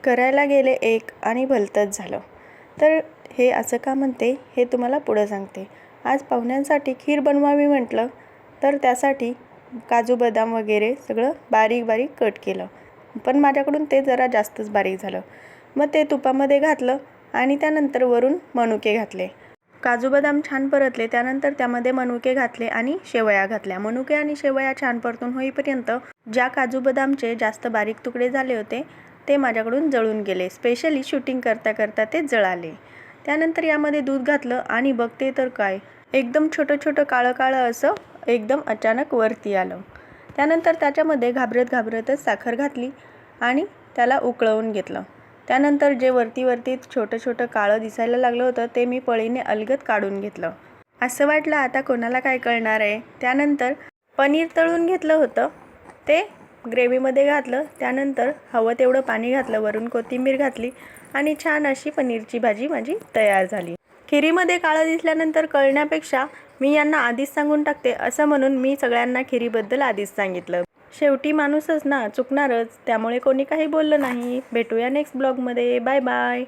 करायला गेले एक आणि भलतंच झालं. तर हे असं का म्हणते हे तुम्हाला पुढं सांगते. आज पाहुण्यांसाठी खीर बनवावी म्हटलं तर त्यासाठी काजू बदाम वगैरे सगळं बारीक बारीक कट केलं, पण माझ्याकडून ते जरा जास्तच बारीक झालं. मग ते तुपामध्ये घातलं आणि त्यानंतर वरून मनुके घातले. काजू बदाम छान परतले, त्यानंतर त्यामध्ये मनुके घातले आणि शेवया घातल्या. मनुके आणि शेवया छान परतून होईपर्यंत ज्या काजू बदामचे जास्त बारीक तुकडे झाले होते ते माझ्याकडून जळून गेले. स्पेशली शूटिंग करता करता ते जळाले. त्यानंतर यामध्ये दूध घातलं आणि बघते तर काय, एकदम छोटं छोटं काळं काळं असं एकदम अचानक वरती आलं. त्यानंतर त्याच्यामध्ये घाबरतच साखर घातली आणि त्याला उकळवून घेतलं. त्यानंतर जे वरती छोटं काळं दिसायला लागलं होतं ते मी पळीने अलगद काढून घेतलं. असं वाटलं आता कोणाला काय कळणार आहे. त्यानंतर पनीर तळून घेतलं होतं, ते ग्रेव्हीमध्ये घातलं. त्यानंतर हवं तेवढं पाणी घातलं, वरून कोथिंबीर घातली आणि छान अशी पनीरची भाजी माझी तयार झाली. खिरीमध्ये काळं दिसल्यानंतर कळण्यापेक्षा मी यांना आधीच सांगून टाकते असं म्हणून मी सगळ्यांना खिरीबद्दल आधीच सांगितलं. शेवटी माणूसच ना, चुकणारच, त्यामुळे कोणी काही बोललं नाही. भेटूया नेक्स्ट ब्लॉगमध्ये. Bye bye.